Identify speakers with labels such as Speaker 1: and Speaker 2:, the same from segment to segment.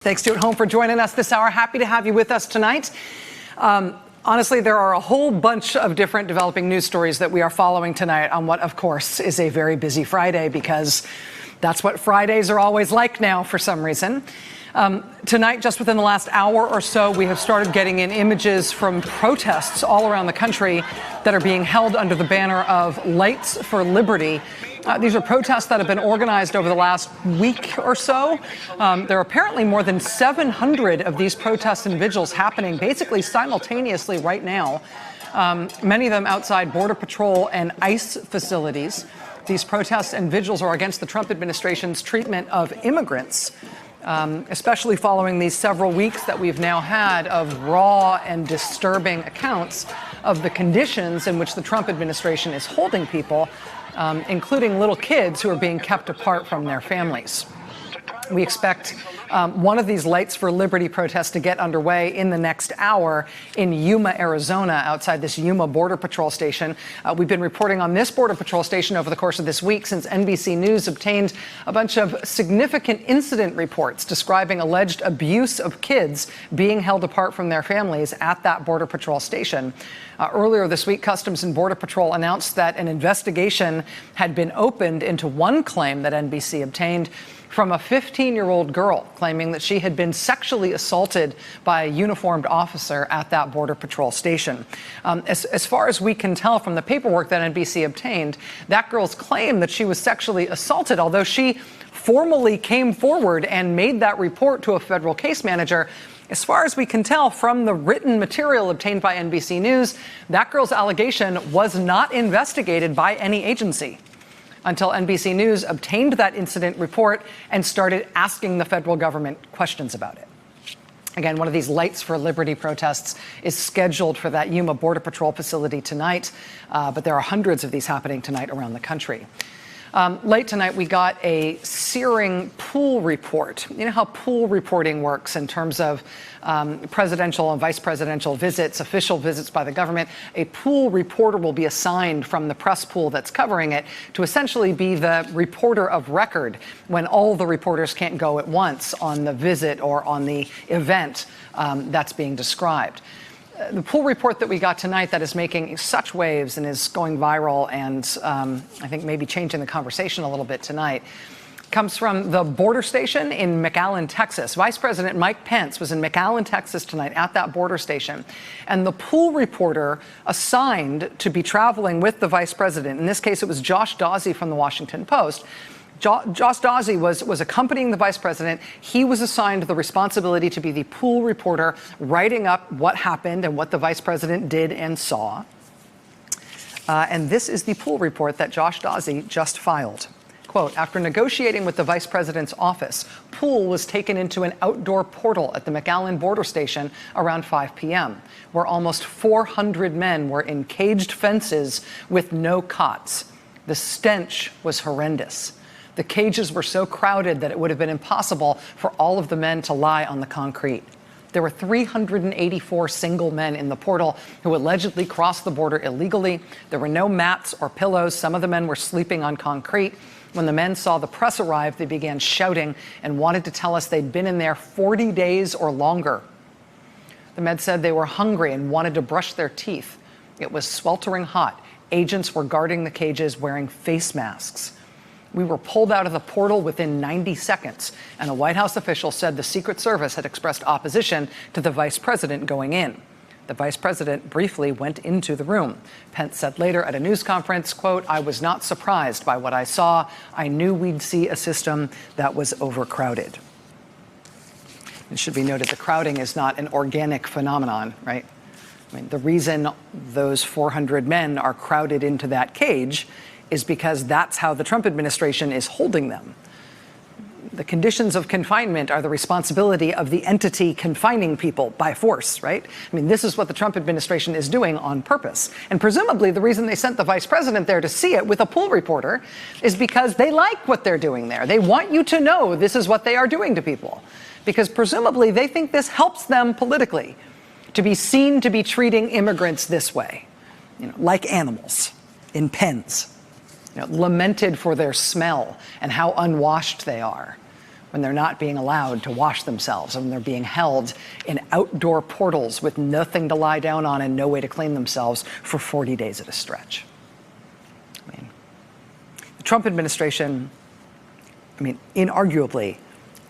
Speaker 1: Thanks to At Home for joining us this hour. Happy to have you with us tonight. Honestly, there are a whole bunch of different developing news stories that we are following tonight on what, of course, is a very busy Friday, because that's what Fridays are always like now for some reason. Tonight, just within the last hour or so, we have started getting in images from protests all around the country that are being held under the banner of Lights for Liberty. These are protests that have been organized over the last week or so. There are apparently more than 700 of these protests and vigils happening basically simultaneously right now, many of them outside Border Patrol and ICE facilities. These protests and vigils are against the Trump administration's treatment of immigrants, especially following these several weeks that we've now had of raw and disturbing accounts of the conditions in which the Trump administration is holding people, including little kids who are being kept apart from their families. We expect one of these Lights for Liberty protests to get underway in the next hour in Yuma, Arizona, outside this Yuma Border Patrol station. We've been reporting on this Border Patrol station over the course of this week since NBC News obtained a bunch of significant incident reports describing alleged abuse of kids being held apart from their families at that Border Patrol station. Earlier this week, Customs and Border Patrol announced that an investigation had been opened into one claim that NBC obtained from a 15-year-old girl claiming that she had been sexually assaulted by a uniformed officer at that Border Patrol station. As far as we can tell from the paperwork that NBC obtained, that girl's claim that she was sexually assaulted, although she formally came forward and made that report to a federal case manager, as far as we can tell from the written material obtained by NBC News, that girl's allegation was not investigated by any agency until NBC News obtained that incident report and started asking the federal government questions about it. Again, one of these Lights for Liberty protests is scheduled for that Yuma Border Patrol facility tonight, but there are hundreds of these happening tonight around the country. Late tonight, we got a searing pool report. You know how pool reporting works in terms of presidential and vice presidential visits, official visits by the government. A pool reporter will be assigned from the press pool that's covering it to essentially be the reporter of record when all the reporters can't go at once on the visit or on the event that's being described. The pool report that we got tonight that is making such waves and is going viral and I think maybe changing the conversation a little bit tonight comes from the border station in McAllen, Texas. Vice President Mike Pence was in McAllen, Texas tonight at that border station. And the pool reporter assigned to be traveling with the vice president, in this case it was Josh Dawsey from the Washington Post, Josh Dawsey was accompanying the vice president. He was assigned the responsibility to be the pool reporter, writing up what happened and what the vice president did and saw. And this is the pool report that Josh Dawsey just filed. Quote, after negotiating with the vice president's office, Poole was taken into an outdoor portal at the McAllen border station around 5 p.m., where almost 400 men were in caged fences with no cots. The stench was horrendous. The cages were so crowded that it would have been impossible for all of the men to lie on the concrete. There were 384 single men in the portal who allegedly crossed the border illegally. There were no mats or pillows. Some of the men were sleeping on concrete. When the men saw the press arrive, they began shouting and wanted to tell us they'd been in there 40 days or longer. The men said they were hungry and wanted to brush their teeth. It was sweltering hot. Agents were guarding the cages wearing face masks. We were pulled out of the portal within 90 seconds, and a White House official said the Secret Service had expressed opposition to the vice president going in. The vice president briefly went into the room. Pence said later at a news conference, quote, I was not surprised by what I saw. I knew we'd see a system that was overcrowded. It should be noted the crowding is not an organic phenomenon, right? I mean, the reason those 400 men are crowded into that cage is because that's how the Trump administration is holding them. The conditions of confinement are the responsibility of the entity confining people by force, right? I mean, this is what the Trump administration is doing on purpose. And presumably the reason they sent the vice president there to see it with a pool reporter is because they like what they're doing there. They want you to know this is what they are doing to people, because presumably they think this helps them politically to be seen to be treating immigrants this way, like animals in pens. Lamented for their smell and how unwashed they are. when they're not being allowed to wash themselves, and when they're being held in outdoor portals with nothing to lie down on and no way to clean themselves for 40 days at a stretch. I mean, the Trump administration, inarguably,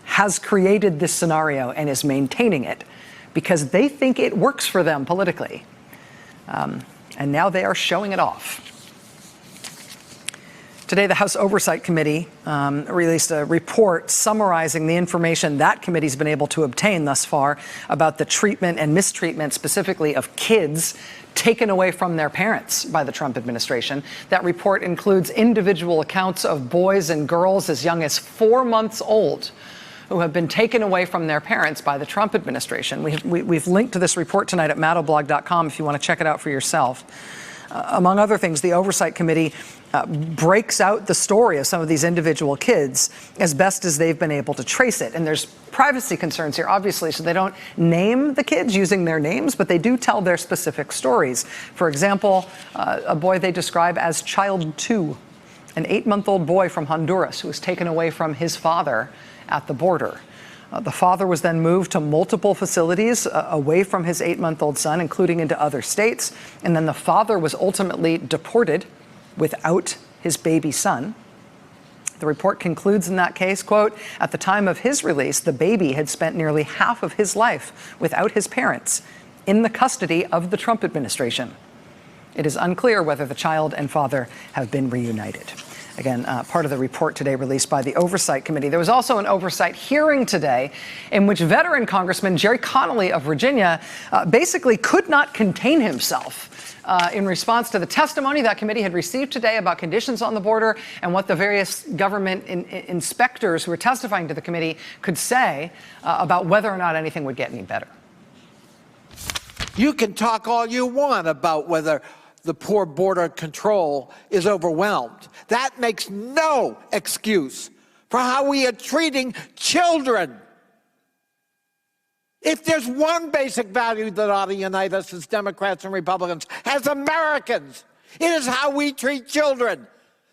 Speaker 1: has created this scenario and is maintaining it because they think it works for them politically. And now they are showing it off. Today, the House Oversight Committee released a report summarizing the information that committee's been able to obtain thus far about the treatment and mistreatment, specifically of kids taken away from their parents by the Trump administration. That report includes individual accounts of boys and girls as young as 4 months old who have been taken away from their parents by the Trump administration. We've linked to this report tonight at maddoblog.com if you want to check it out for yourself. Among other things, the Oversight Committee breaks out the story of some of these individual kids as best as they've been able to trace it. And there's privacy concerns here, obviously, so they don't name the kids using their names, but they do tell their specific stories. For example, a boy they describe as Child 2, an 8-month-old boy from Honduras who was taken away from his father at the border. The father was then moved to multiple facilities away from his 8-month-old son, including into other states. And then the father was ultimately deported without his baby son. The report concludes in that case, quote, at the time of his release, the baby had spent nearly half of his life without his parents in the custody of the Trump administration. It is unclear whether the child and father have been reunited. Again, part of the report today released by the Oversight Committee. There was also an oversight hearing today in which veteran Congressman Gerry Connolly of Virginia basically could not contain himself in response to the testimony that committee had received today about conditions on the border and what the various government inspectors who were testifying to the committee could say about whether or not anything would get any better.
Speaker 2: You can talk all you want about whether the poor border control is overwhelmed. That makes no excuse for how we are treating children. If there's one basic value that ought to unite us as Democrats and Republicans, as Americans, it is how we treat children.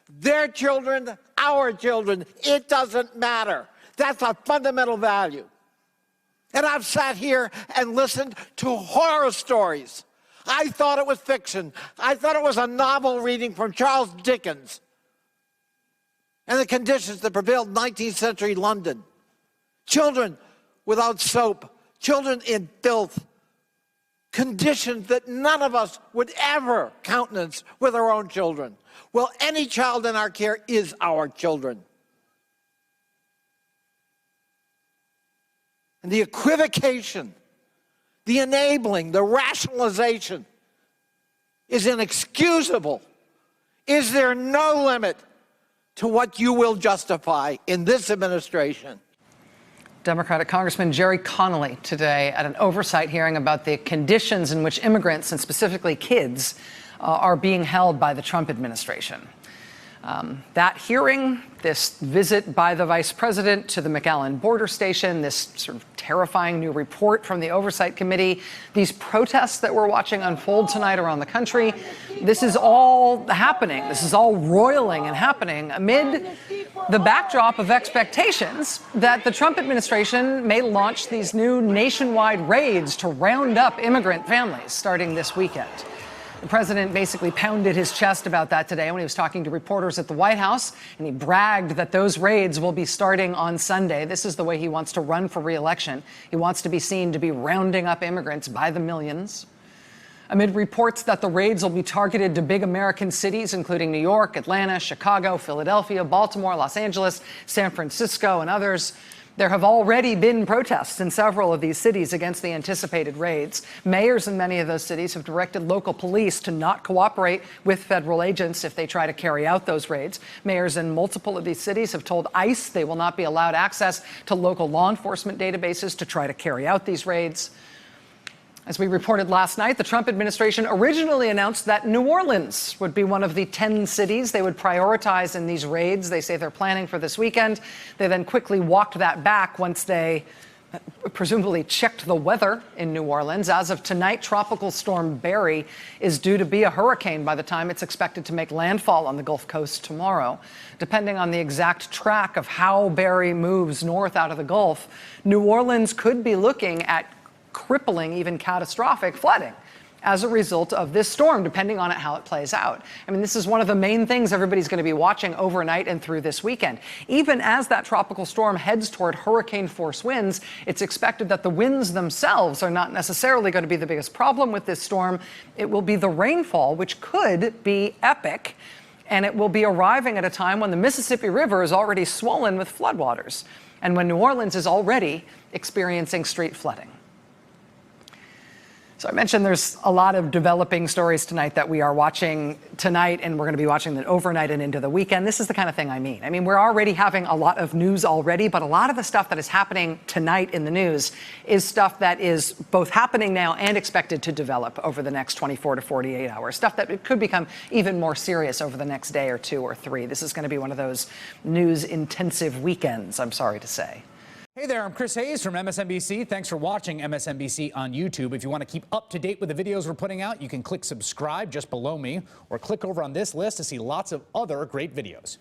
Speaker 2: Their children, our children, it doesn't matter. That's a fundamental value. And I've sat here and listened to horror stories. I thought it was fiction. I thought it was a novel reading from Charles Dickens and the conditions that prevailed in 19th century London. Children without soap, children in filth, conditions that none of us would ever countenance with our own children. Well, any child in our care is our children. And the equivocation, the enabling, the rationalization is inexcusable. Is there no limit to what you will justify in this administration?
Speaker 1: Democratic Congressman Gerry Connolly today at an oversight hearing about the conditions in which immigrants, and specifically kids, are being held by the Trump administration. That hearing, this visit by the vice president to the McAllen border station, this sort of terrifying new report from the Oversight Committee, these protests that we're watching unfold tonight around the country, this is all happening. This is all roiling and happening amid the backdrop of expectations that the Trump administration may launch these new nationwide raids to round up immigrant families starting this weekend. The president basically pounded his chest about that today when he was talking to reporters at the White House, and he bragged that those raids will be starting on Sunday. This is the way he wants to run for re-election. He wants to be seen to be rounding up immigrants by the millions. Amid reports that the raids will be targeted to big American cities, including New York, Atlanta, Chicago, Philadelphia, Baltimore, Los Angeles, San Francisco, and others, there have already been protests in several of these cities against the anticipated raids. Mayors in many of those cities have directed local police to not cooperate with federal agents if they try to carry out those raids. Mayors in multiple of these cities have told ICE they will not be allowed access to local law enforcement databases to try to carry out these raids. As we reported last night, the Trump administration originally announced that New Orleans would be one of the 10 cities they would prioritize in these raids they say they're planning for this weekend. They then quickly walked that back once they presumably checked the weather in New Orleans. As of tonight, Tropical Storm Barry is due to be a hurricane by the time it's expected to make landfall on the Gulf Coast tomorrow. Depending on the exact track of how Barry moves north out of the Gulf, New Orleans could be looking at crippling, even catastrophic flooding as a result of this storm, depending on how it plays out. I mean, this is one of the main things everybody's going to be watching overnight and through this weekend. Even as that tropical storm heads toward hurricane force winds, it's expected that the winds themselves are not necessarily going to be the biggest problem with this storm. It will be the rainfall, which could be epic, and it will be arriving at a time when the Mississippi River is already swollen with floodwaters, and when New Orleans is already experiencing street flooding. So I mentioned there's a lot of developing stories tonight that we are watching tonight, and we're going to be watching them overnight and into the weekend. This is the kind of thing I mean. I mean, we're already having a lot of news already, but a lot of the stuff that is happening tonight in the news is stuff that is both happening now and expected to develop over the next 24 to 48 hours, stuff that could become even more serious over the next day or two or three. This is going to be one of those news-intensive weekends, I'm sorry to say.
Speaker 3: Hey there, I'm Chris Hayes from MSNBC. Thanks for watching MSNBC on YouTube. If you want to keep up to date with the videos we're putting out, you can click subscribe just below me or click over on this list to see lots of other great videos.